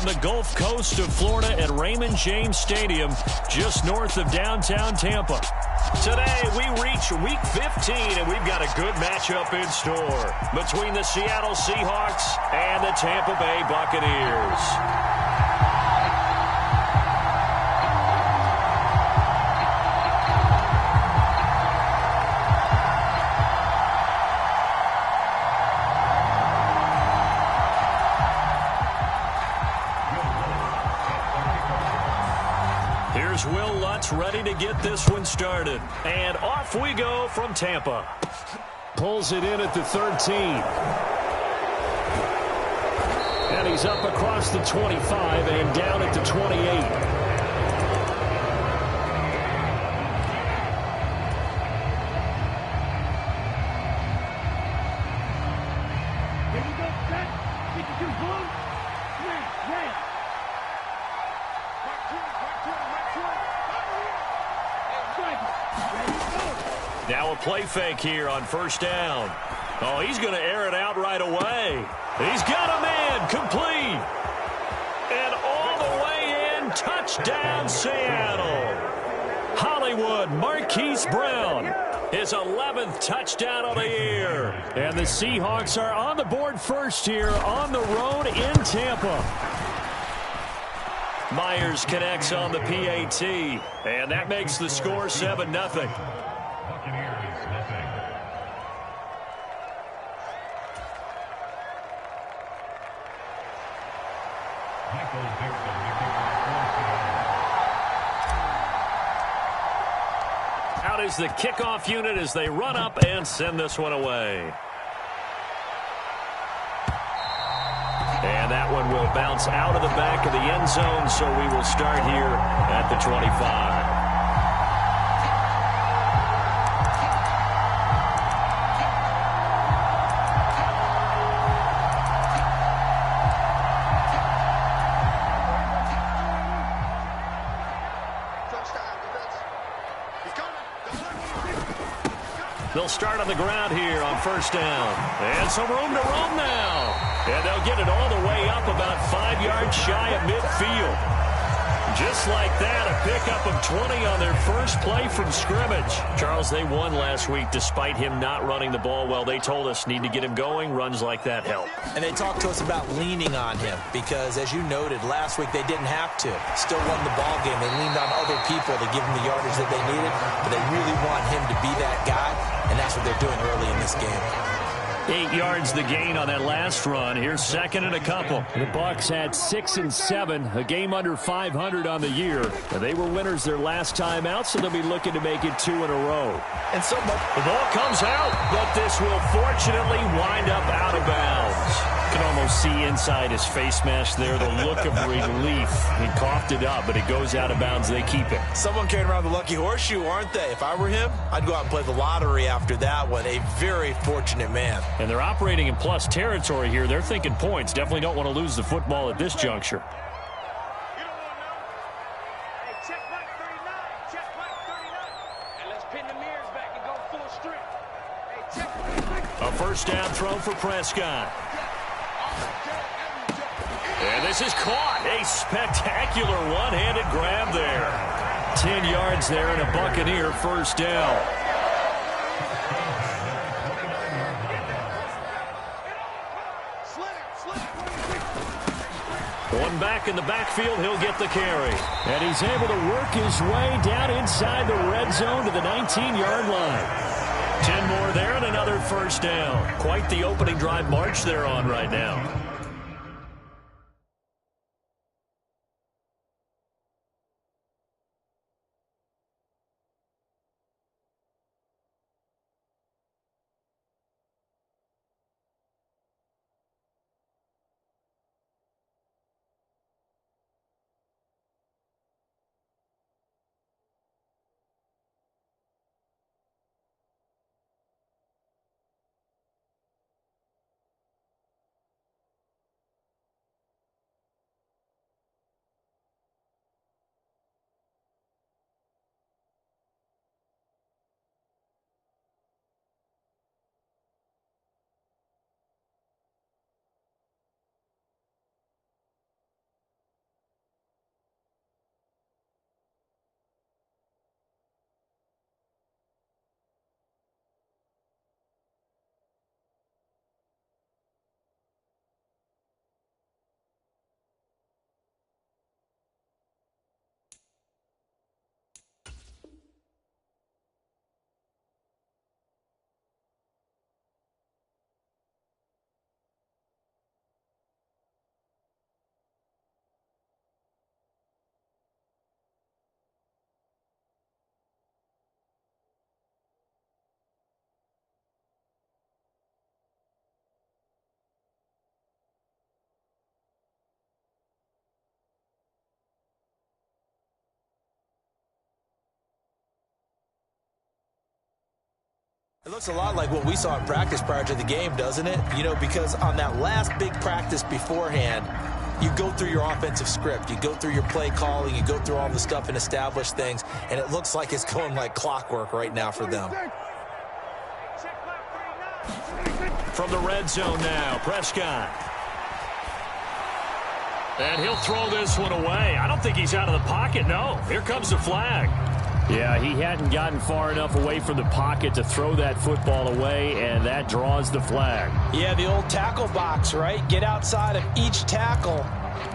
from the Gulf Coast of Florida at Raymond James Stadium, just north of downtown Tampa. Today, we reach Week 15, and we've got a good matchup in store between the Seattle Seahawks and the Tampa Bay Buccaneers. Here's Will Lutz ready to get this one started. And off we go from Tampa. Pulls it in at the 13. And he's up across the 25 and down at the 28. Now a play fake here on first down. Oh, he's going to air it out right away. He's got a man, complete. And all the way in, touchdown Seattle. Hollywood Marquise Brown, his 11th touchdown of the year. And the Seahawks are on the board first here on the road in Tampa. Myers connects on the PAT, and that makes the score 7-0. Out is the kickoff unit as they run up and send this one away. And that one will bounce out of the back of the end zone, so we will start here at the 25. They'll start on the ground here on first down. And some room to roam now. And they'll get it all the way up about 5 yards shy of midfield. Just like that, a pickup of 20 on their first play from scrimmage. Charles, they won last week despite him not running the ball well. They told us need to get him going. Runs like that help. And they talked to us about leaning on him because, as you noted, last week they didn't have to. Still won the ball game. They leaned on other people to give them the yardage that they needed, but they really want him to be that guy, and that's what they're doing early in this game. 8 yards the gain on that last run. Here's second and a couple. The Bucs had 6 and 7, a game under 500 on the year. They were winners their last time out, so they'll be looking to make it 2 in a row. And so the ball comes out, but this will fortunately wind up out of bounds. You can almost see inside his face mask there the look of relief. He coughed it up, but it goes out of bounds. They keep it. Someone carrying around the lucky horseshoe, aren't they? If I were him, I'd go out and play the lottery after that one. A very fortunate man. And they're operating in plus territory here. They're thinking points. Definitely don't want to lose the football at this juncture. A first down throw for Prescott. And this is caught. A spectacular one-handed grab there. 10 yards there and a Buccaneer first down. One back in the backfield, he'll get the carry. And he's able to work his way down inside the red zone to the 19-yard line. 10 more there and another first down. Quite the opening drive march they're on right now. It looks a lot like what we saw in practice prior to the game, doesn't it? You know, because on that last big practice beforehand, you go through your offensive script. You go through your play calling. You go through all the stuff and establish things. And it looks like it's going like clockwork right now for them. From the red zone now, Prescott. And he'll throw this one away. I don't think he's out of the pocket, no. Here comes the flag. Yeah, he hadn't gotten far enough away from the pocket to throw that football away, and that draws the flag. Yeah, the old tackle box, right? Get outside of each tackle,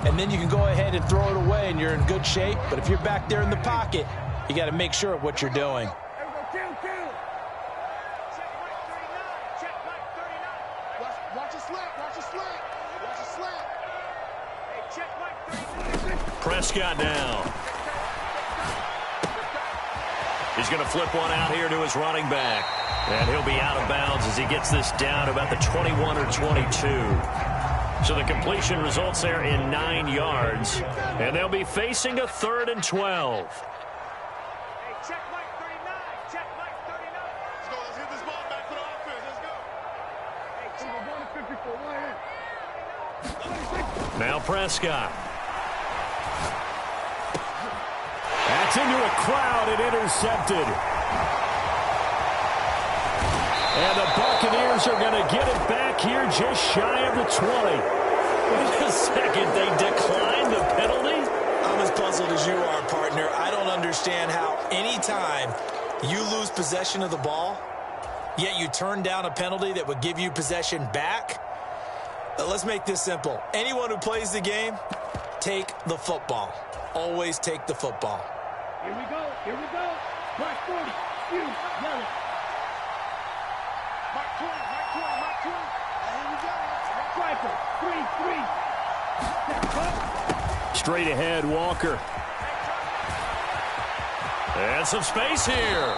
and then you can go ahead and throw it away, and you're in good shape. But if you're back there in the pocket, you got to make sure of what you're doing. Prescott now. He's going to flip one out here to his running back. And he'll be out of bounds as he gets this down about the 21 or 22. So the completion results there in 9 yards. And they'll be facing a 3rd and 12. Hey, check Mike 39. Check Mike 39. Let's go. Let's get this ball back for the offense. Let's go. Now Prescott. That's into a crowd and intercepted. And the Buccaneers are going to get it back here just shy of the 20. Wait a second, they declined the penalty? I'm as puzzled as you are, partner. I don't understand how anytime you lose possession of the ball, yet you turn down a penalty that would give you possession back. Let's make this simple. Anyone who plays the game, take the football. Always take the football. Here we go. Here we go. Black 40. You. Yellow. Mike 20. Mike 20. Mike 20. Here we go. Striker. 3-3. Straight ahead, Walker. And some space here.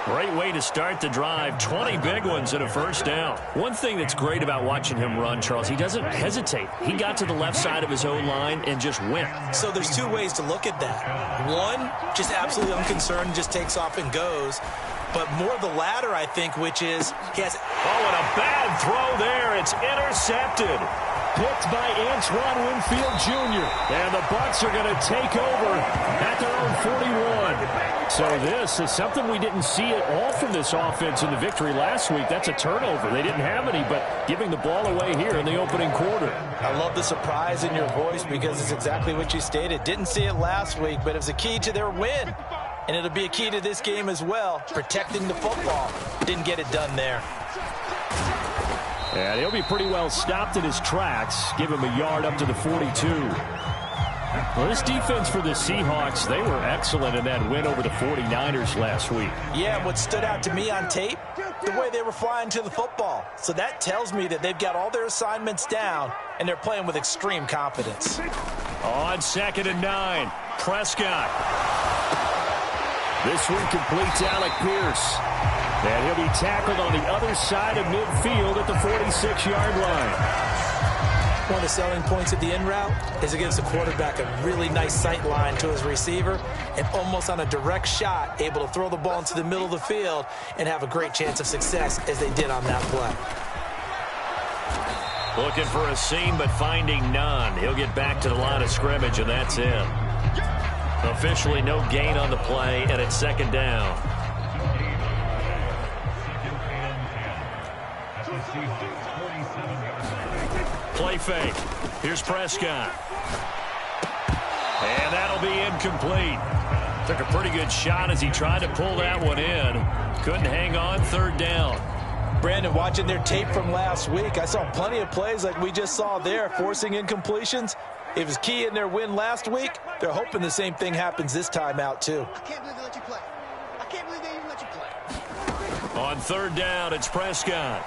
Great way to start the drive. 20 big ones and a first down. One thing that's great about watching him run, Charles, he doesn't hesitate. He got to the left side of his own line and just went. So there's two ways to look at that. One, just absolutely unconcerned, just takes off and goes. But more the latter, I think, which is he has... Oh, and a bad throw there. It's intercepted. Picked by Antoine Winfield Jr. And the Bucs are going to take over at their own 41. So this is something we didn't see at all from this offense in the victory last week. That's a turnover. They didn't have any, but giving the ball away here in the opening quarter. I love the surprise in your voice because it's exactly what you stated. Didn't see it last week, but it was a key to their win. And it'll be a key to this game as well, protecting the football. Didn't get it done there. And he'll be pretty well stopped in his tracks. Give him a yard up to the 42. Well, this defense for the Seahawks, they were excellent in that win over the 49ers last week. Yeah, what stood out to me on tape, the way they were flying to the football. So that tells me that they've got all their assignments down, and they're playing with extreme confidence. On 2nd and 9, Prescott. This one completes Alec Pierce. And he'll be tackled on the other side of midfield at the 46-yard line. One of the selling points of the in route is it gives the quarterback a really nice sight line to his receiver and almost on a direct shot able to throw the ball into the middle of the field and have a great chance of success as they did on that play. Looking for a seam but finding none. He'll get back to the line of scrimmage and that's it. Officially no gain on the play and it's 2nd down. Play fake. Here's Prescott. And that'll be incomplete. Took a pretty good shot as he tried to pull that one in. Couldn't hang on. 3rd down. Brandon, watching their tape from last week, I saw plenty of plays like we just saw there, forcing incompletions. It was key in their win last week. They're hoping the same thing happens this time out, too. I can't believe they let you play. I can't believe they even let you play. On 3rd down, it's Prescott.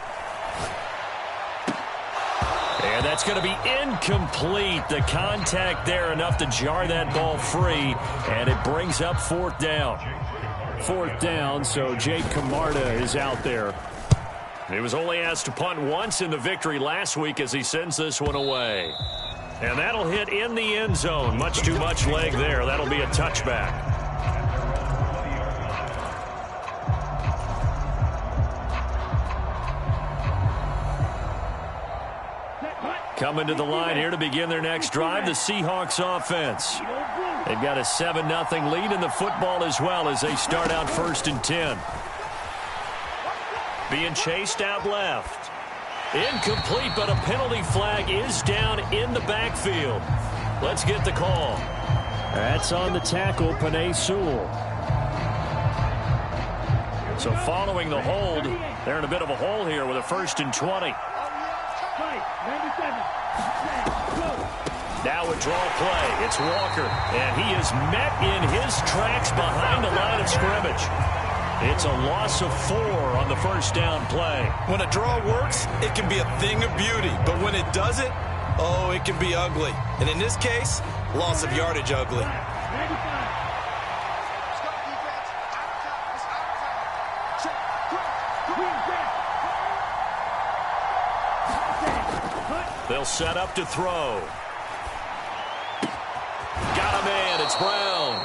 And that's going to be incomplete. The contact there enough to jar that ball free. And it brings up 4th down. 4th down, so Jake Camarda is out there. He was only asked to punt once in the victory last week as he sends this one away. And that'll hit in the end zone. Much too much leg there. That'll be a touchback. Coming to the line here to begin their next drive, the Seahawks offense. They've got a 7-0 lead in the football as well as they start out 1st and 10. Being chased out left. Incomplete, but a penalty flag is down in the backfield. Let's get the call. That's on the tackle, Penei Sewell. So following the hold, they're in a bit of a hole here with a 1st and 20. Now a draw play. It's Walker, and he is met in his tracks behind the line of scrimmage. It's a loss of 4 on the 1st down play. When a draw works, it can be a thing of beauty. But when it doesn't, oh, it can be ugly. And in this case, loss of yardage ugly. They'll set up to throw. Got a man. It's Brown.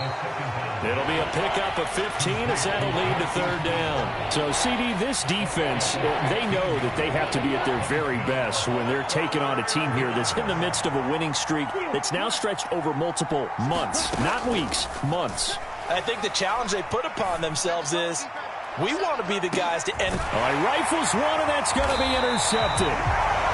It'll be a pickup of 15 as that'll lead to 3rd down. So, CD, this defense, they know that they have to be at their very best when they're taking on a team here that's in the midst of a winning streak that's now stretched over multiple months, not weeks, months. I think the challenge they put upon themselves is we want to be the guys to end. All right, rifles one, and that's going to be intercepted.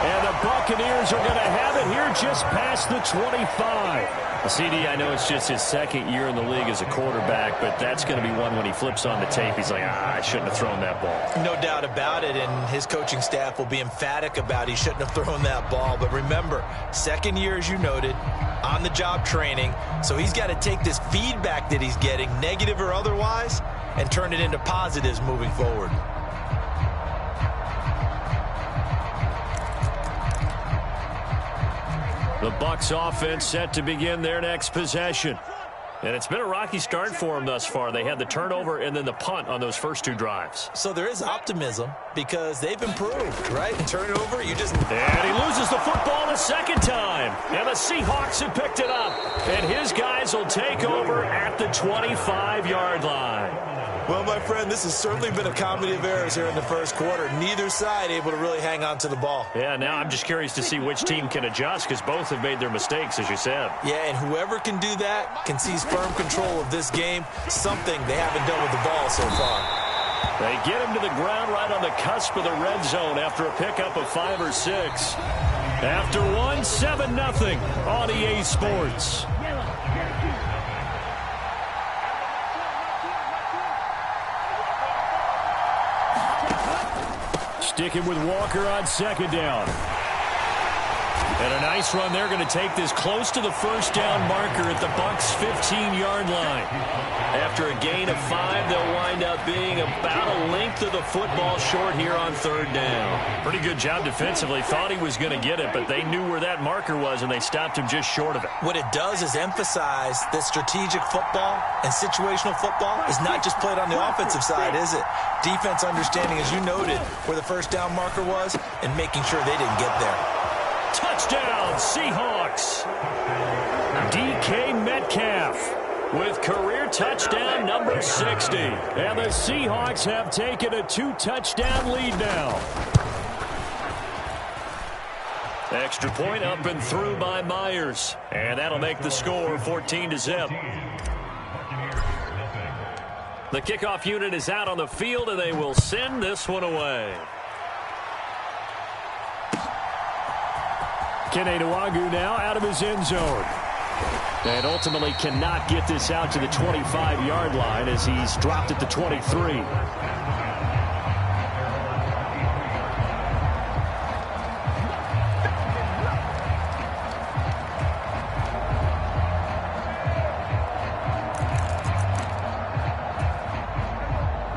And the Buccaneers are going to have it here just past the 25. CD, I know it's just his 2nd year in the league as a quarterback, but that's going to be one when he flips on the tape. He's like, I shouldn't have thrown that ball. No doubt about it, and his coaching staff will be emphatic about he shouldn't have thrown that ball. But remember, 2nd year, as you noted, on-the-job training, so he's got to take this feedback that he's getting, negative or otherwise, and turn it into positives moving forward. The Bucs offense set to begin their next possession. And it's been a rocky start for them thus far. They had the turnover and then the punt on those first 2 drives. So there is optimism because they've improved, right? Turnover, you just... And he loses the football a 2nd time. And the Seahawks have picked it up. And his guys will take over at the 25-yard line. Well, my friend, this has certainly been a comedy of errors here in the 1st quarter. Neither side able to really hang on to the ball. Yeah, now I'm just curious to see which team can adjust because both have made their mistakes, as you said. Yeah, and whoever can do that can seize firm control of this game, something they haven't done with the ball so far. They get him to the ground right on the cusp of the red zone after a pickup of 5 or 6. After 7-0 on EA Sports. Sticking with Walker on 2nd down. And a nice run. They're going to take this close to the 1st down marker at the Bucs' 15-yard line. After a gain of 5, they'll wind up being about a length of the football short here on 3rd down. Pretty good job defensively. Thought he was going to get it, but they knew where that marker was, and they stopped him just short of it. What it does is emphasize that strategic football and situational football is not just played on the offensive side, is it? Defense understanding, as you noted, where the 1st down marker was and making sure they didn't get there. Touchdown, Seahawks. DK Metcalf with career touchdown number 60. And the Seahawks have taken a 2-touchdown lead now. Extra point up and through by Myers. And that'll make the score 14-0. The kickoff unit is out on the field, and they will send this one away. Kene Nwangwu now out of his end zone. And ultimately cannot get this out to the 25-yard line as he's dropped at the 23.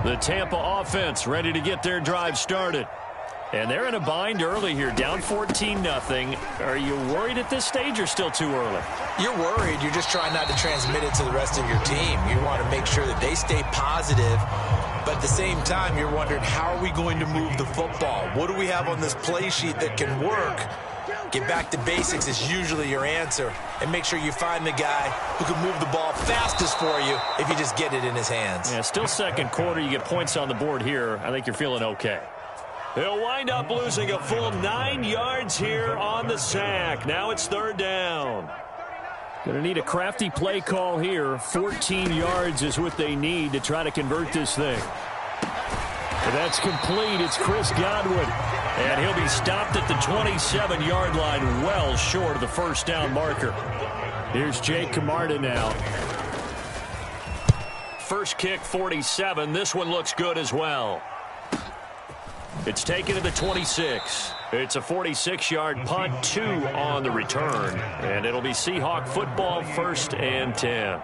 The Tampa offense ready to get their drive started. And they're in a bind early here, down 14-0. Are you worried at this stage or still too early? You're worried. You're just trying not to transmit it to the rest of your team. You want to make sure that they stay positive. But at the same time, you're wondering, how are we going to move the football? What do we have on this play sheet that can work? Get back to basics is usually your answer. And make sure you find the guy who can move the ball fastest for you if you just get it in his hands. Yeah, still 2nd quarter. You get points on the board here. I think you're feeling okay. He'll wind up losing a full 9 yards here on the sack. Now it's 3rd down. Going to need a crafty play call here. 14 yards is what they need to try to convert this thing. That's complete. It's Chris Godwin. And he'll be stopped at the 27-yard line, well short of the 1st down marker. Here's Jake Camarda now. First kick, 47. This one looks good as well. It's taken to the 26. It's a 46-yard punt, 2 on the return. And it'll be Seahawk football, 1st and 10.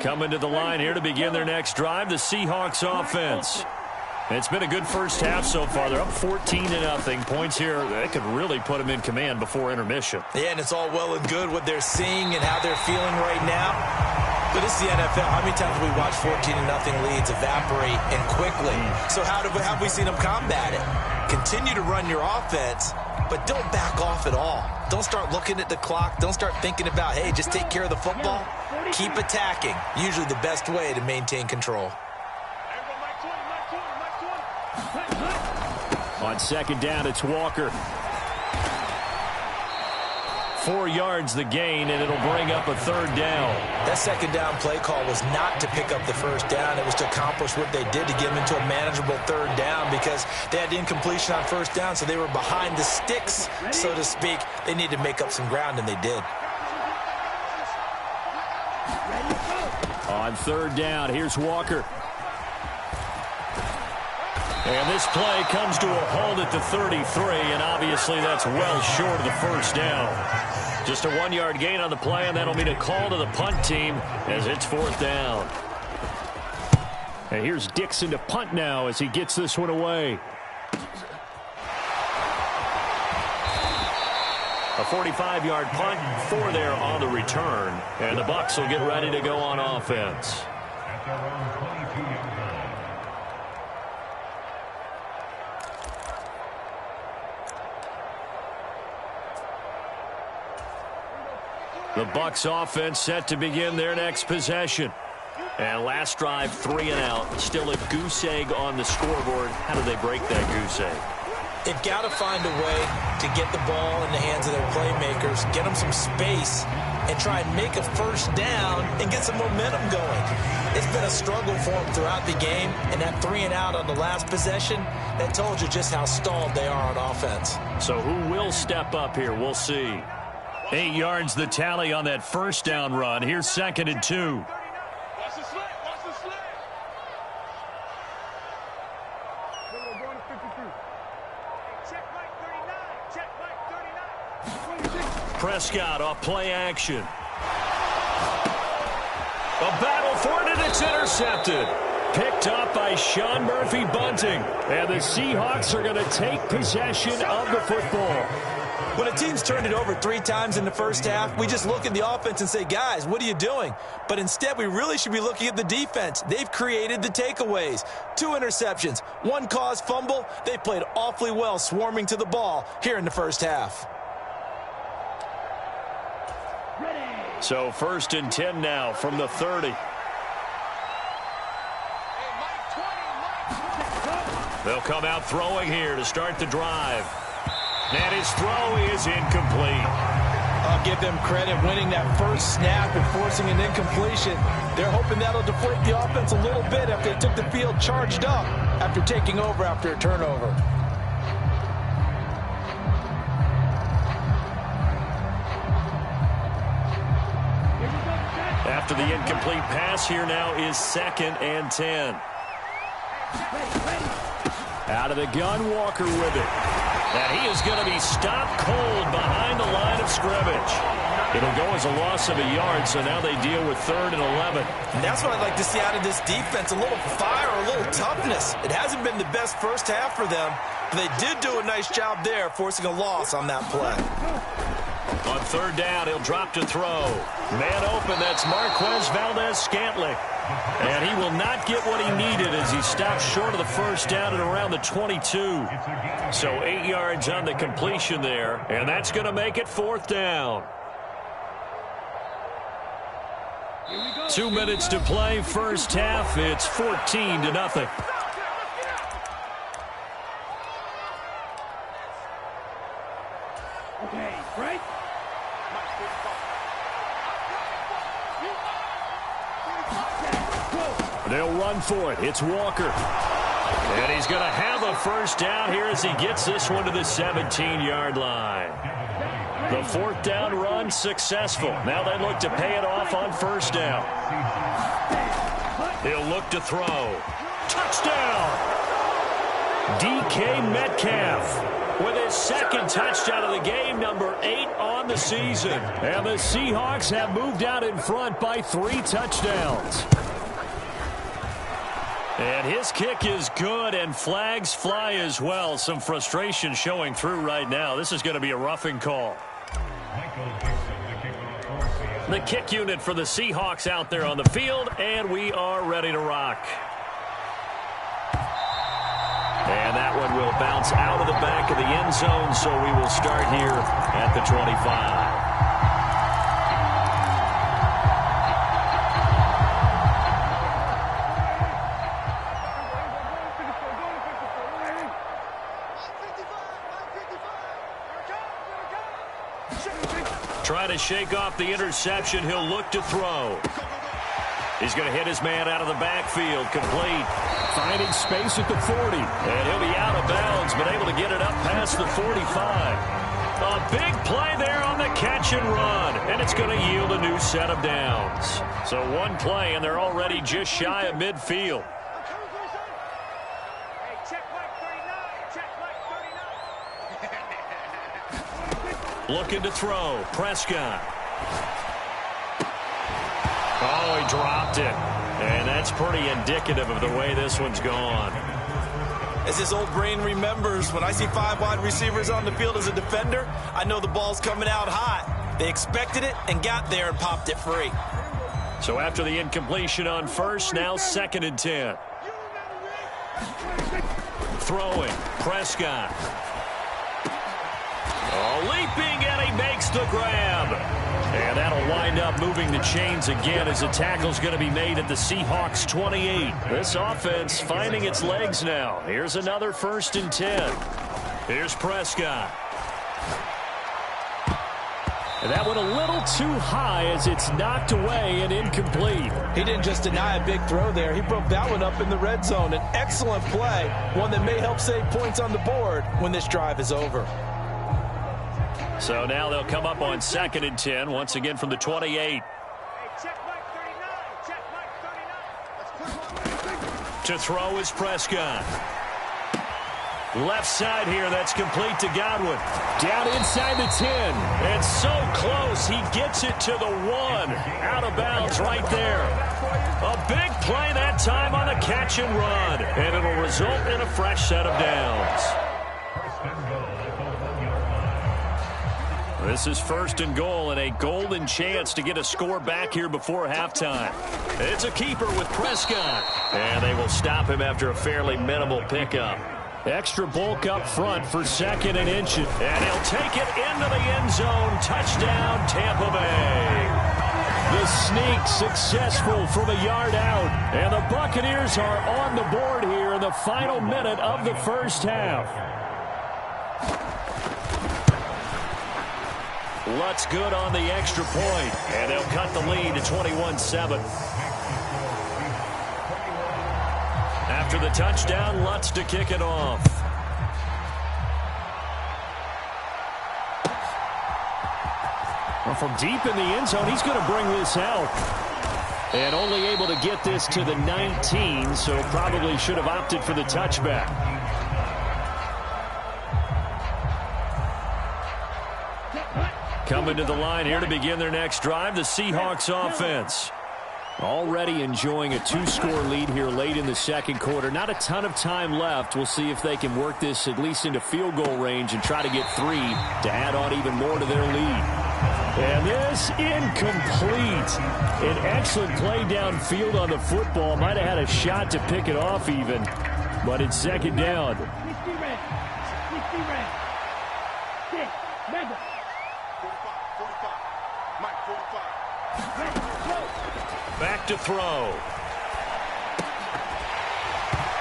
Coming to the line here to begin their next drive, the Seahawks offense. It's been a good first half so far. They're up 14-0. Points here, that could really put them in command before intermission. Yeah, and it's all well and good what they're seeing and how they're feeling right now. But it's the NFL. How many times have we watched 14-0 leads evaporate and quickly? So how have we seen them combat it? Continue to run your offense, but don't back off at all. Don't start looking at the clock. Don't start thinking about, hey, just take care of the football. Keep attacking. Usually the best way to maintain control. On 2nd down, it's Walker. 4 yards the gain, and it'll bring up a 3rd down. That 2nd down play call was not to pick up the 1st down. It was to accomplish what they did to get them into a manageable 3rd down because they had incompletion on 1st down, so they were behind the sticks, so to speak. They needed to make up some ground, and they did. On 3rd down, here's Walker. And this play comes to a halt at the 33, and obviously that's well short of the 1st down. Just a 1-yard gain on the play, and that'll mean a call to the punt team as it's 4th down. And here's Dixon to punt now as he gets this one away. A 45-yard punt, 4 there on the return, and the Bucs will get ready to go on offense. The Bucs offense set to begin their next possession. And last drive, 3 and out. Still a goose egg on the scoreboard. How do they break that goose egg? They've got to find a way to get the ball in the hands of their playmakers, get them some space, and try and make a 1st down and get some momentum going. It's been a struggle for them throughout the game, and that 3 and out on the last possession, that told you just how stalled they are on offense. So who will step up here? We'll see. 8 yards the tally on that 1st down run. Here's 2nd and 2. Watch the slant. Watch the slant. Going to 52. Check Mike 39. Check Mike 39. Prescott off play action. A battle for it, and it's intercepted. Picked up by Sean Murphy-Bunting. And the Seahawks are going to take possession of the football. When a team's turned it over 3 times in the first half, we just look at the offense and say, guys, what are you doing? But instead, we really should be looking at the defense. They've created the takeaways. 2 interceptions, 1 caused fumble. They played awfully well swarming to the ball here in the first half. So 1st and 10 now from the 30. They'll come out throwing here to start the drive. And his throw is incomplete. I'll give them credit winning that first snap and forcing an incompletion. They're hoping that'll deflate the offense a little bit after they took the field charged up after taking over after a turnover. After the incomplete pass, here now is 2nd and 10. Out of the gun, Walker with it. And he is going to be stopped cold behind the line of scrimmage. It'll go as a loss of a yard, so now they deal with 3rd and 11. And that's what I'd like to see out of this defense, a little fire, a little toughness. It hasn't been the best first half for them, but they did do a nice job there forcing a loss on that play. On 3rd down, he'll drop to throw. Man open, that's Marquez Valdez-Scantling. And he will not get what he needed as he stopped short of the 1st down at around the 22. So 8 yards on the completion there, and that's going to make it 4th down. 2 minutes to play, first half. It's 14-0. Okay, break. They'll run for it. It's Walker. And he's going to have a first down here as he gets this one to the 17-yard line. The fourth down run successful. Now they look to pay it off on first down. He'll look to throw. Touchdown! DK Metcalf with his second touchdown of the game, number 8 on the season. And the Seahawks have moved out in front by 3 touchdowns. And his kick is good, and flags fly as well. Some frustration showing through right now. This is going to be a roughing call. The kick unit for the Seahawks out there on the field, and we are ready to rock. And that one will bounce out of the back of the end zone, so we will start here at the 25. Trying to shake off the interception. He'll look to throw. He's going to hit his man out of the backfield. Complete. Finding space at the 40. And he'll be out of bounds, but able to get it up past the 45. A big play there on the catch and run. And it's going to yield a new set of downs. So one play, and they're already just shy of midfield. Hey, check Mike 39. Check Mike 39. Looking to throw. Prescott. Oh, he dropped it. And that's pretty indicative of the way this one's gone. As his old brain remembers, when I see 5 wide receivers on the field as a defender, I know the ball's coming out hot. They expected it and got there and popped it free. So after the incompletion on first, now 2nd and 10. Throwing. Prescott. Oh, leaping, and he makes the grab. And that'll wind up moving the chains again as the tackle's going to be made at the Seahawks 28. This offense finding its legs now. Here's another 1st and 10. Here's Prescott. And that one a little too high as it's knocked away and incomplete. He didn't just deny a big throw there. He broke that one up in the red zone. An excellent play, one that may help save points on the board when this drive is over. So now they'll come up on 2nd and 10, once again from the 28. Hey, check Mike 39. Check Mike 39. To throw is Prescott. Left side here, that's complete to Godwin. Down inside the 10. And so close, he gets it to the 1. Out of bounds right there. A big play that time on the catch and run. And it'll result in a fresh set of downs. This is 1st and goal and a golden chance to get a score back here before halftime. It's a keeper with Prescott. And they will stop him after a fairly minimal pickup. Extra bulk up front for 2nd and inches. And he'll take it into the end zone. Touchdown, Tampa Bay. The sneak successful from a yard out. And the Buccaneers are on the board here in the final minute of the first half. Lutz good on the extra point. And they'll cut the lead to 21-7. After the touchdown, Lutz to kick it off. Well, from deep in the end zone, he's going to bring this out. And only able to get this to the 19, so probably should have opted for the touchback. Coming to the line here to begin their next drive, the Seahawks offense. Already enjoying a 2-score lead here late in the second quarter. Not a ton of time left. We'll see if they can work this at least into field goal range and try to get 3 to add on even more to their lead. And this incomplete. An excellent play downfield on the football. Might have had a shot to pick it off even, but it's 2nd down. Back to throw.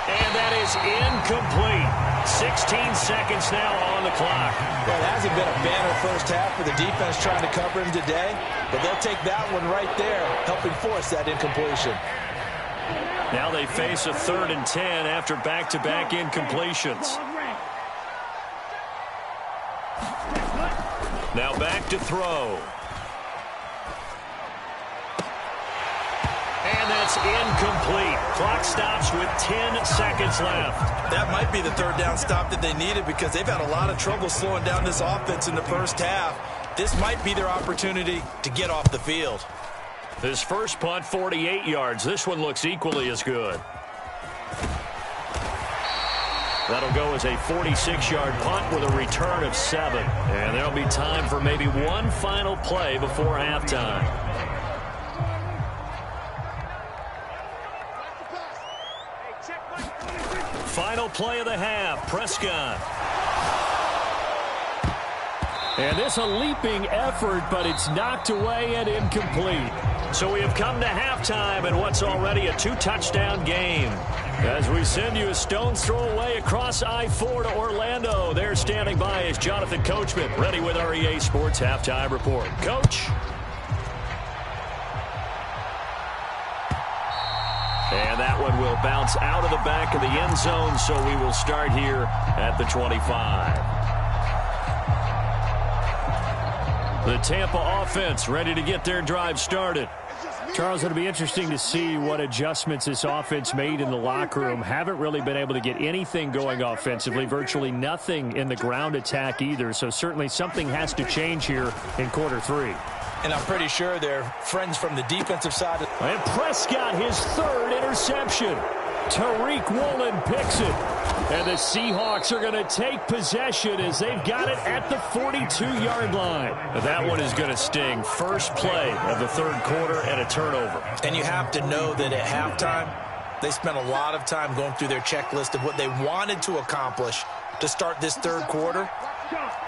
And that is incomplete. 16 seconds now on the clock. Well, it hasn't been a banner first half for the defense trying to cover him today, but they'll take that one right there, helping force that incompletion. Now they face a 3rd and 10 after back-to-back incompletions. Now back to throw. And that's incomplete. Clock stops with 10 seconds left. That might be the 3rd down stop that they needed because they've had a lot of trouble slowing down this offense in the first half. This might be their opportunity to get off the field. His first punt, 48 yards. This one looks equally as good. That'll go as a 46-yard punt with a return of 7. And there'll be time for maybe one final play before halftime. Final play of the half, Prescott. And this a leaping effort, but it's knocked away and incomplete. So we have come to halftime in what's already a 2-touchdown game. As we send you a stone's throw away across I-4 to Orlando. There standing by is Jonathan Coachman, ready with our EA Sports Halftime Report. Coach. And that one will bounce out of the back of the end zone, so we will start here at the 25. The Tampa offense ready to get their drive started. Charles, it'll be interesting to see what adjustments this offense made in the locker room. Haven't really been able to get anything going offensively, virtually nothing in the ground attack either. So certainly something has to change here in quarter 3. And I'm pretty sure they're friends from the defensive side. And Prescott, his 3rd interception. Tariq Woolen picks it. And the Seahawks are going to take possession as they've got it at the 42-yard line. That one is going to sting. First play of the 3rd quarter and a turnover. And you have to know that at halftime, they spent a lot of time going through their checklist of what they wanted to accomplish to start this 3rd quarter.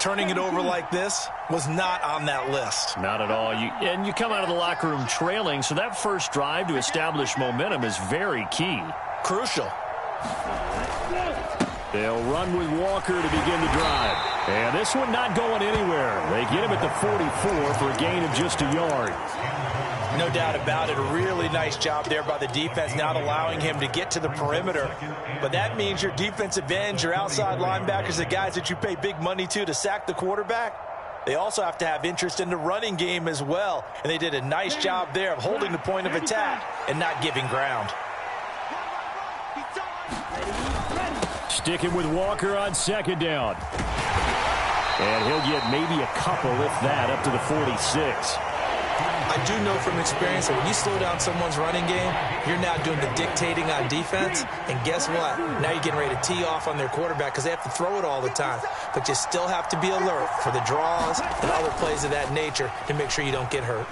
Turning it over like this was not on that list. Not at all. You come out of the locker room trailing, so that first drive to establish momentum is very key. Crucial. They'll run with Walker to begin the drive. And this one not going anywhere. They get him at the 44 for a gain of just a yard. No doubt about it. A really nice job there by the defense, not allowing him to get to the perimeter. But that means your defensive ends, your outside linebackers, the guys that you pay big money to sack the quarterback, they also have to have interest in the running game as well. And they did a nice job there of holding the point of attack and not giving ground. Sticking with Walker on 2nd down. And he'll get maybe a couple, if that, up to the 46. I do know from experience that when you slow down someone's running game, you're now doing the dictating on defense. And guess what? Now you're getting ready to tee off on their quarterback because they have to throw it all the time. But you still have to be alert for the draws and other plays of that nature to make sure you don't get hurt.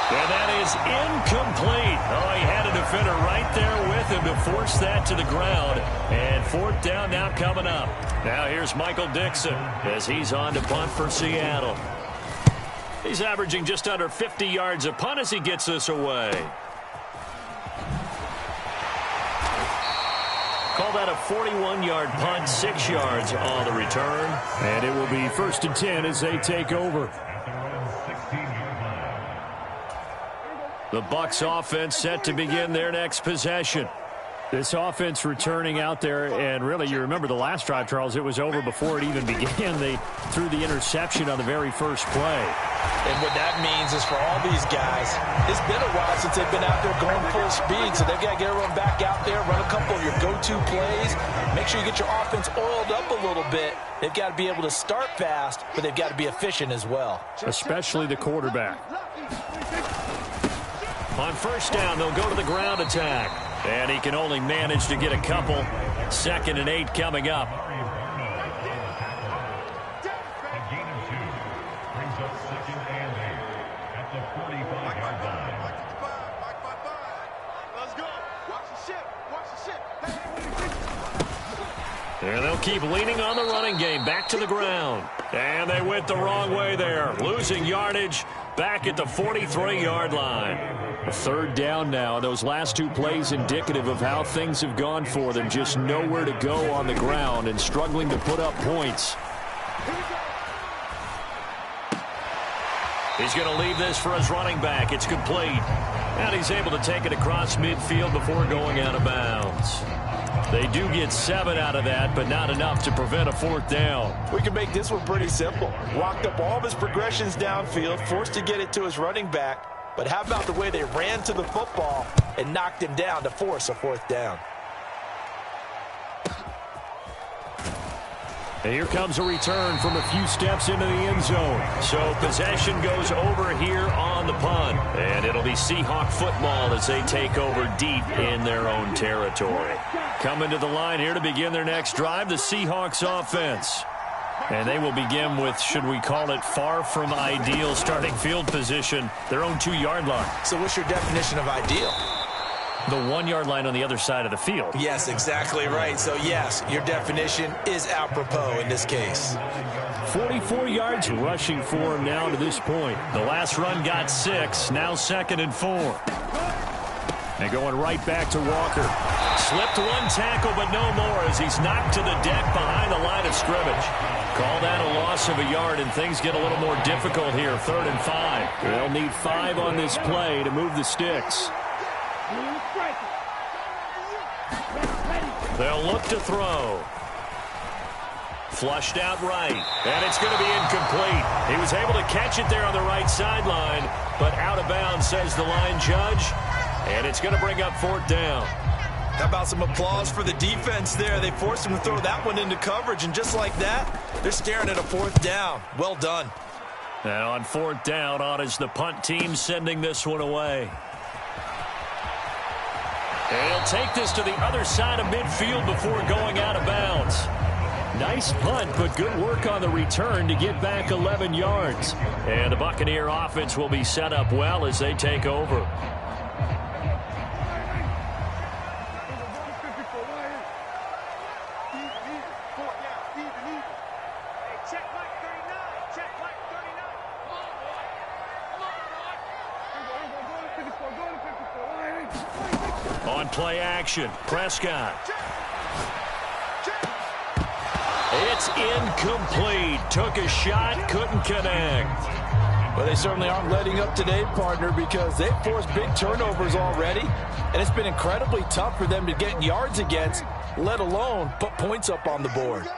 And that is incomplete. Oh, he had a defender right there with him to force that to the ground. And 4th down now coming up. Now here's Michael Dixon as he's on to punt for Seattle. He's averaging just under 50 yards a punt as he gets this away. Call that a 41-yard punt, 6 yards on the return. And it will be 1st and 10 as they take over. The Bucs offense set to begin their next possession. This offense returning out there, and really, you remember the last drive, Charles, it was over before it even began. They threw the interception on the very first play. And what that means is for all these guys, it's been a while since they've been out there going full speed, so they've got to get everyone back out there, run a couple of your go-to plays, make sure you get your offense oiled up a little bit. They've got to be able to start fast, but they've got to be efficient as well. Especially the quarterback. On 1st down, they'll go to the ground attack. And he can only manage to get a couple. 2nd and 8 coming up. And they'll keep leaning on the running game. Back to the ground. And they went the wrong way there. Losing yardage back at the 43-yard line. Third down now. Those last two plays indicative of how things have gone for them. Just nowhere to go on the ground and struggling to put up points. He's going to leave this for his running back. It's complete. And he's able to take it across midfield before going out of bounds. They do get 7 out of that, but not enough to prevent a fourth down. We can make this one pretty simple. Walked up all of his progressions downfield, forced to get it to his running back. But how about the way they ran to the football and knocked him down to force a fourth down? And here comes a return from a few steps into the end zone. So possession goes over here on the punt. And it'll be Seahawk football as they take over deep in their own territory. Coming to the line here to begin their next drive, the Seahawks offense. And they will begin with, should we call it, far from ideal starting field position, their own 2-yard line. So what's your definition of ideal? The 1-yard line on the other side of the field. Yes, exactly right. So, yes, your definition is apropos in this case. 44 yards rushing for him now to this point. The last run got 6, now 2nd and 4. And going right back to Walker. Slipped one tackle, but no more as he's knocked to the deck behind the line of scrimmage. Call that a loss of a yard, and things get a little more difficult here, 3rd and 5. They'll need 5 on this play to move the sticks. They'll look to throw. Flushed out right, and it's going to be incomplete. He was able to catch it there on the right sideline, but out of bounds, says the line judge, and it's going to bring up 4th down. How about some applause for the defense there? They forced him to throw that one into coverage, and just like that, they're staring at a 4th down. Well done. And on 4th down, on is the punt team sending this one away. And he'll take this to the other side of midfield before going out of bounds. Nice punt, but good work on the return to get back 11 yards. And the Buccaneer offense will be set up well as they take over. On play action, Prescott. It's incomplete. Took a shot, couldn't connect. Well, they certainly aren't letting up today, partner, because they've forced big turnovers already, and it's been incredibly tough for them to get yards against, let alone put points up on the board.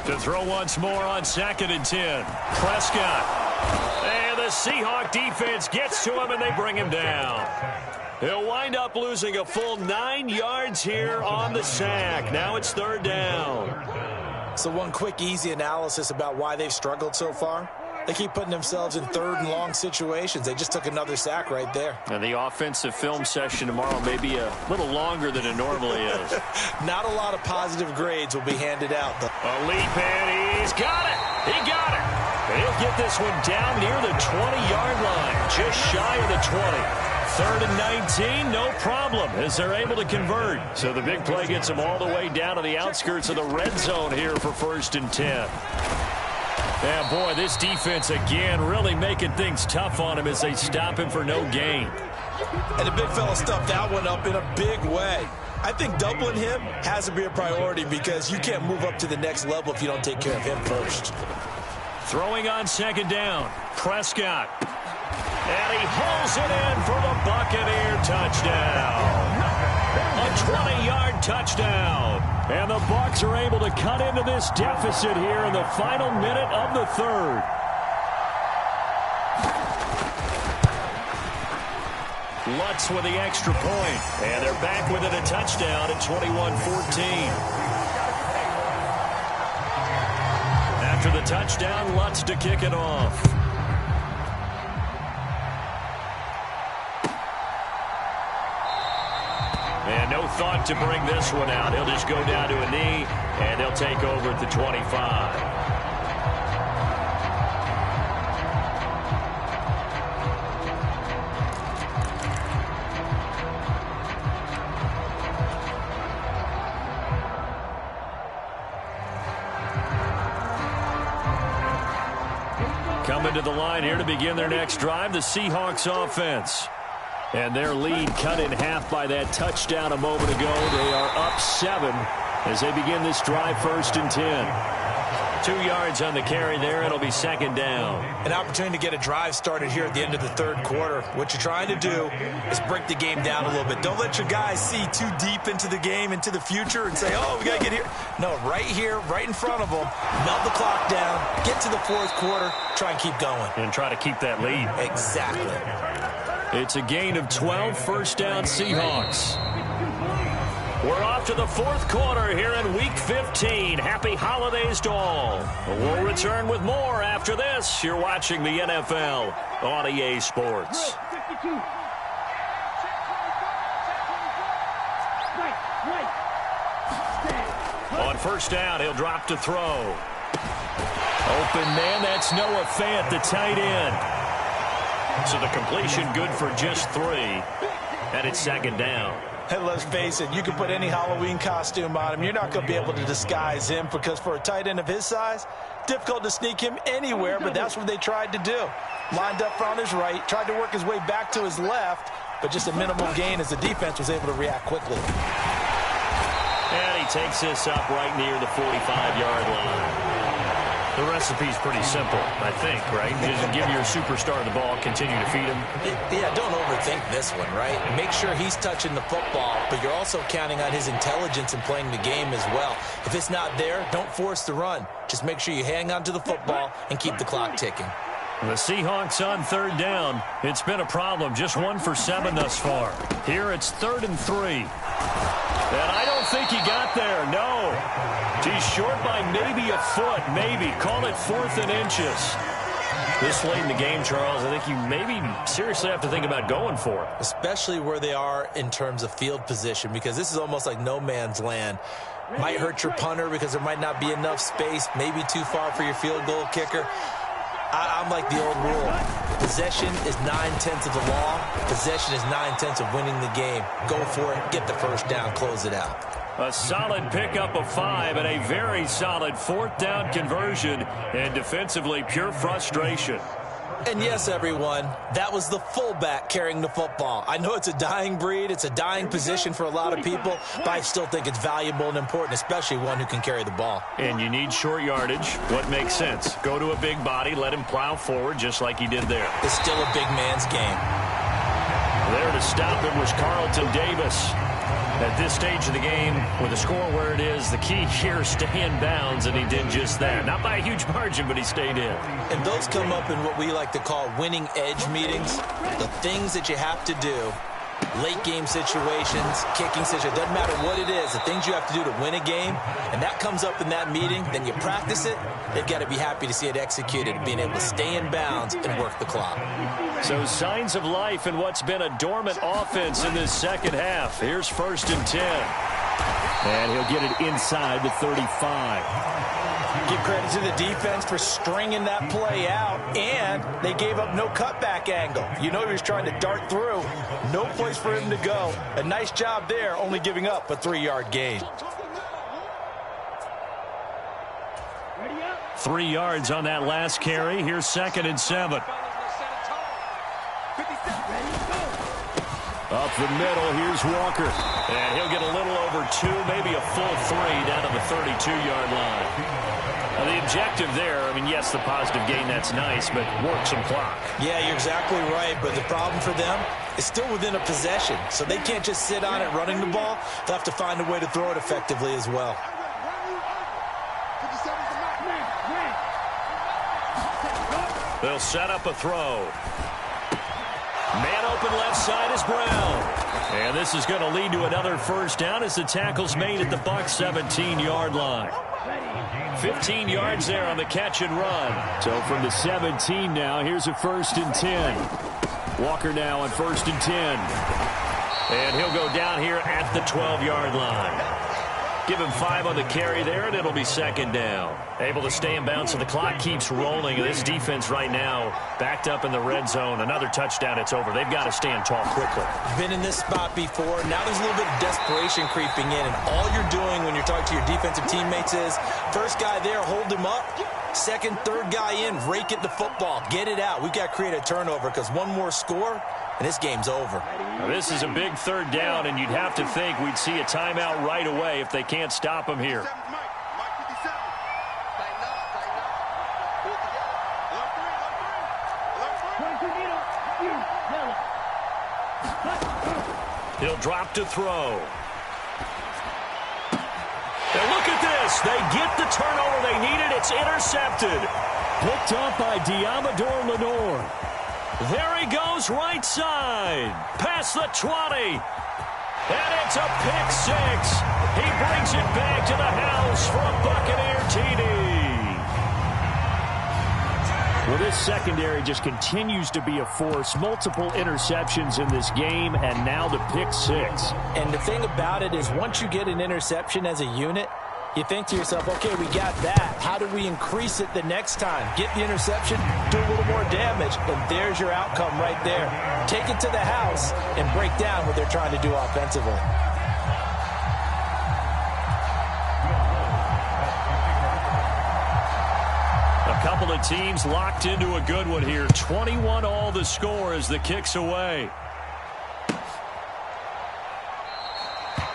To throw once more on 2nd and 10. Prescott. And the Seahawk defense gets to him, and they bring him down. He'll wind up losing a full 9 yards here on the sack. Now it's 3rd down. So one quick, easy analysis about why they've struggled so far. They keep putting themselves in 3rd and long situations. They just took another sack right there. And the offensive film session tomorrow may be a little longer than it normally is. Not a lot of positive grades will be handed out, though. A leap, and he's got it. He got it. And he'll get this one down near the 20-yard line, just shy of the 20. 3rd and 19, no problem, as they're able to convert. So the big play gets them all the way down to the outskirts of the red zone here for 1st and 10. Yeah, boy, this defense, again, really making things tough on him as they stop him for no gain. And the big fella stuffed that one up in a big way. I think doubling him has to be a priority because you can't move up to the next level if you don't take care of him first. Throwing on 2nd down, Prescott. And he hauls it in for the Buccaneer touchdown. A 20-yard touchdown. And the Bucs are able to cut into this deficit here in the final minute of the 3rd. Lutz with the extra point. And they're back within a touchdown at 21-14. After the touchdown, Lutz to kick it off. And no thought to bring this one out. He'll just go down to a knee, and they'll take over at the 25. Coming to the line here to begin their next drive, the Seahawks offense. And their lead cut in half by that touchdown a moment ago. They are up 7 as they begin this drive, 1st and 10. 2 yards on the carry there. It'll be 2nd down. An opportunity to get a drive started here at the end of the 3rd quarter. What you're trying to do is break the game down a little bit. Don't let your guys see too deep into the game, into the future, and say, oh, we got to get here. No, right here, right in front of them, melt the clock down, get to the 4th quarter, try and keep going. And try to keep that lead. Exactly. It's a gain of 12, 1st down Seahawks. We're off to the 4th quarter here in Week 15. Happy holidays to all. We'll return with more after this. You're watching the NFL on EA Sports. On 1st down, he'll drop to throw. Open man, that's Noah Fant, the tight end. So the completion good for just 3. And it's 2nd down. And let's face it, you can put any Halloween costume on him. You're not going to be able to disguise him because for a tight end of his size, difficult to sneak him anywhere, but that's what they tried to do. Lined up on his right, tried to work his way back to his left, but just a minimal gain as the defense was able to react quickly. And he takes this up right near the 45-yard line. The recipe's pretty simple, I think, right? Just give your superstar the ball, continue to feed him. Yeah, don't overthink this one, right? Make sure he's touching the football, but you're also counting on his intelligence in playing the game as well. If it's not there, don't force the run. Just make sure you hang on to the football and keep the clock ticking. The Seahawks on 3rd down. It's been a problem. Just 1 for 7 thus far. Here it's 3rd and 3. And I don't think he got there, no. He's short by maybe a foot, maybe. Call it 4th and inches. This late in the game, Charles, I think you maybe seriously have to think about going for it. Especially where they are in terms of field position, because this is almost like no man's land. Might hurt your punter because there might not be enough space, maybe too far for your field goal kicker. I'm like the old rule. Possession is 9/10 of the law. Possession is 9/10 of winning the game. Go for it. Get the 1st down. Close it out. A solid pickup of 5 and a very solid 4th down conversion. And defensively, pure frustration. And yes, everyone, that was the fullback carrying the football. I know it's a dying breed. It's a dying position for a lot of people, but I still think it's valuable and important, especially one who can carry the ball. And you need short yardage. What makes sense? Go to a big body, let him plow forward just like he did there. It's still a big man's game. There to stop him was Carlton Davis. At this stage of the game, with the score where it is, the key here, stay in bounds, and he did just that. Not by a huge margin, but he stayed in. And those come up in what we like to call winning edge meetings. The things that you have to do, late game situations, kicking situations, doesn't matter what it is, the things you have to do to win a game, and that comes up in that meeting, then you practice it, they've got to be happy to see it executed, being able to stay in bounds and work the clock. So signs of life in what's been a dormant offense in this 2nd half. Here's 1st and 10. And he'll get it inside the 35. Give credit to the defense for stringing that play out, and they gave up no cutback angle. You know he was trying to dart through. No place for him to go. A nice job there, only giving up a 3-yard gain. 3 yards on that last carry. Here's 2nd and 7. Up the middle, here's Walker. And he'll get a little over 2, maybe a full 3 down to the 32-yard line. Now, the objective there, I mean, yes, the positive gain, that's nice, but work some clock. Yeah, you're exactly right, but the problem for them is still within a possession, so they can't just sit on it running the ball. They'll have to find a way to throw it effectively as well. They'll set up a throw. Man open left side is Brown. And this is going to lead to another 1st down as the tackle's made at the Bucs 17-yard line. 15 yards there on the catch and run. So from the 17 now, here's a 1st and 10. Walker now on 1st and 10. And he'll go down here at the 12-yard line. Give him 5 on the carry there, and it'll be 2nd down. Able to stay in bounds, so the clock keeps rolling. This defense right now backed up in the red zone. Another touchdown, it's over. They've got to stand tall quickly. Been in this spot before. Now there's a little bit of desperation creeping in, and all you're doing when you're talking to your defensive teammates is, first guy there, hold him up. Second, third guy in, rake at the football. Get it out. We've got to create a turnover because one more score, and this game's over. Now, this is a big third down, and you'd have to think we'd see a timeout right away if they can't stop him here. He'll drop to throw. And look at this. They get the turnover they needed. It's intercepted. Picked up by Diamador Lenore. There he goes right side. Past the 20. And it's a pick six. He brings it back to the house for a Buccaneer TD. Well, this secondary just continues to be a force. Multiple interceptions in this game, and now the pick six. And the thing about it is once you get an interception as a unit, you think to yourself, okay, we got that. How do we increase it the next time? Get the interception, do a little more damage, and there's your outcome right there. Take it to the house and break down what they're trying to do offensively. A couple of teams locked into a good one here. 21 all the score as the kick's away.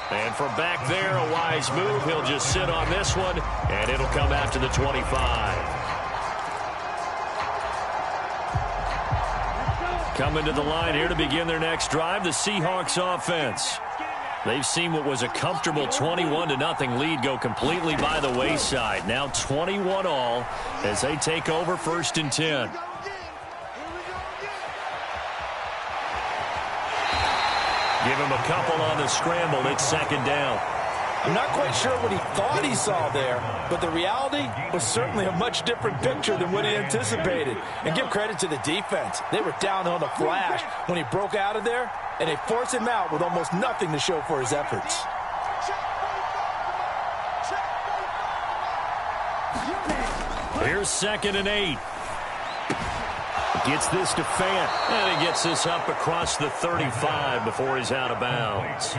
And from back there, a wise move. He'll just sit on this one, and it'll come out to the 25. Coming to the line here to begin their next drive, the Seahawks offense. They've seen what was a comfortable 21-0 lead go completely by the wayside. Now 21 all as they take over 1st and 10. Give him a couple on the scramble. It's 2nd down. I'm not quite sure what he thought he saw there, but the reality was certainly a much different picture than what he anticipated. And give credit to the defense. They were down on the flash when he broke out of there, and they forced him out with almost nothing to show for his efforts. Here's 2nd and 8. Gets this to Fant, and he gets this up across the 35 before he's out of bounds.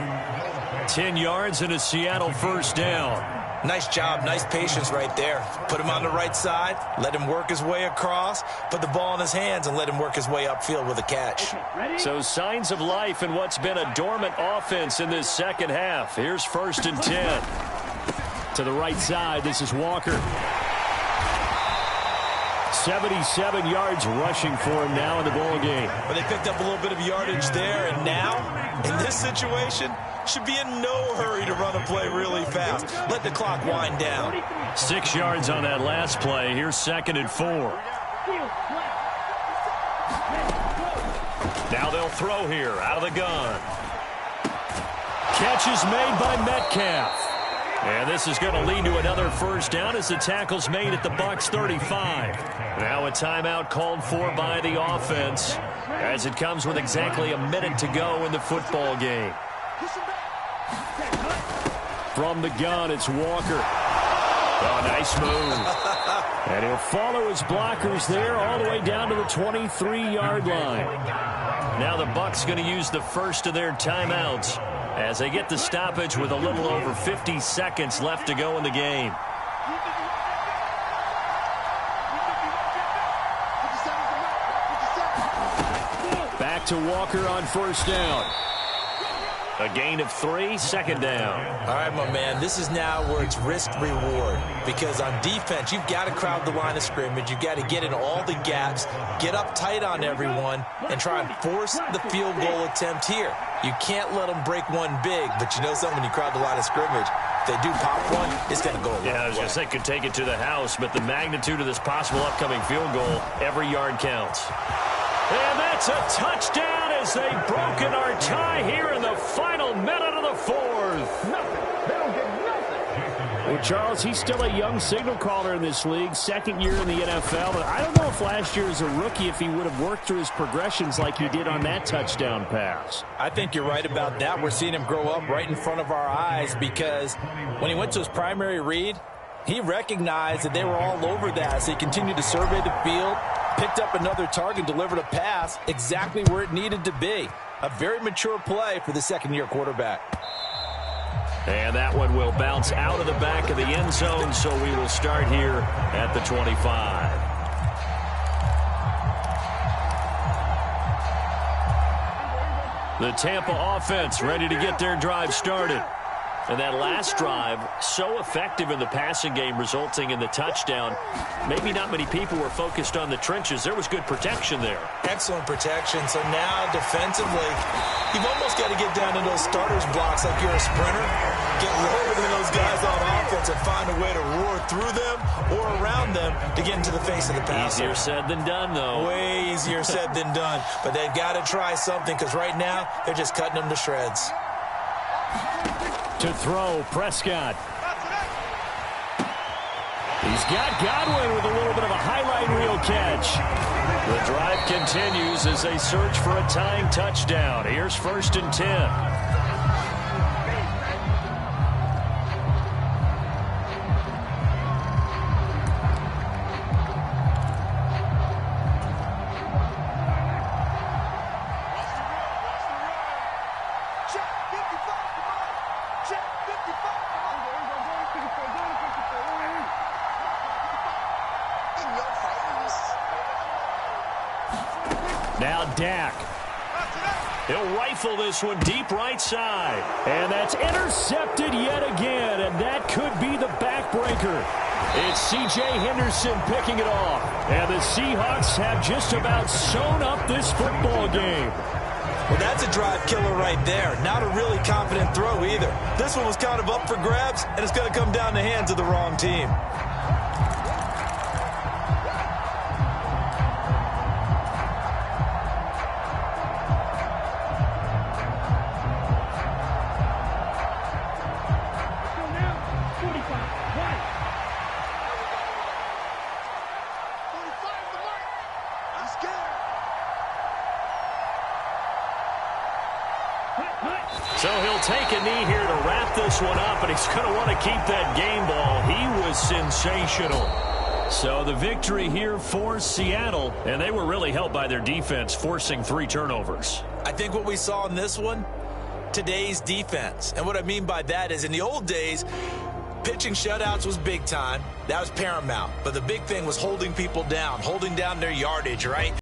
10 yards and a Seattle 1st down. Nice job, nice patience right there. Put him on the right side, let him work his way across, put the ball in his hands, and let him work his way upfield with a catch. So signs of life in what's been a dormant offense in this second half. Here's 1st and 10. To the right side, this is Walker. 77 yards rushing for him now in the ball game. But they picked up a little bit of yardage there, and now, in this situation, should be in no hurry to run a play really fast. Let the clock wind down. 6 yards on that last play. Here's 2nd and 4. Now they'll throw here out of the gun. Catch is made by Metcalf. And this is going to lead to another 1st down as the tackle's made at the Bucs 35. Now a timeout called for by the offense as it comes with exactly a minute to go in the football game. From the gun, it's Walker. Oh, nice move. And he'll follow his blockers there all the way down to the 23-yard line. Now the Bucs going to use the first of their timeouts as they get the stoppage with a little over 50 seconds left to go in the game. Back to Walker on 1st down. A gain of 3, 2nd down. All right, my man, this is now where it's risk-reward. Because on defense, you've got to crowd the line of scrimmage. You've got to get in all the gaps, get up tight on everyone, and try and force the field goal attempt here. You can't let them break one big, but you know something, when you crowd the line of scrimmage, if they do pop one, it's going to go a long way. Yeah, I was going to say could take it to the house, but the magnitude of this possible upcoming field goal, every yard counts. And that's a touchdown as they've broken our tie here in the final minute of the 4th. Well, Charles, he's still a young signal caller in this league, 2nd year in the NFL. But I don't know if last year as a rookie, if he would have worked through his progressions like he did on that touchdown pass. I think you're right about that. We're seeing him grow up right in front of our eyes because when he went to his primary read, He recognized that they were all over that, so he continued to survey the field, picked up another target, delivered a pass exactly where it needed to be. A very mature play for the second-year quarterback. And that one will bounce out of the back of the end zone, so we will start here at the 25. The Tampa offense ready to get their drive started. And that last drive, so effective in the passing game, resulting in the touchdown. Maybe not many people were focused on the trenches. There was good protection there. Excellent protection. So now defensively, you've almost got to get down to those starters blocks like you're a sprinter. Get lower than those guys on offense and find a way to roar through them or around them to get into the face of the passer. Easier said than done, though. Way easier said than done. But they've got to try something because right now they're just cutting them to shreds. To throw, Prescott. He's got Godwin with a little bit of a highlight reel catch. The drive continues as they search for a tying touchdown. Here's 1st and 10. Now Dak. He'll rifle this one deep right side. And that's intercepted yet again, and that could be the backbreaker. It's C.J. Henderson picking it off. And the Seahawks have just about sewn up this football game. Well, that's a drive killer right there. Not a really confident throw either. This one was kind of up for grabs, and it's going to come down the hands of the wrong team. So he'll take a knee here to wrap this one up, and he's going to want to keep that game ball. He was sensational. So the victory here for Seattle, and they were really helped by their defense, forcing 3 turnovers. I think what we saw in this one, today's defense. And what I mean by that is in the old days, pitching shutouts was big time. That was paramount. But the big thing was holding people down, holding down their yardage, right?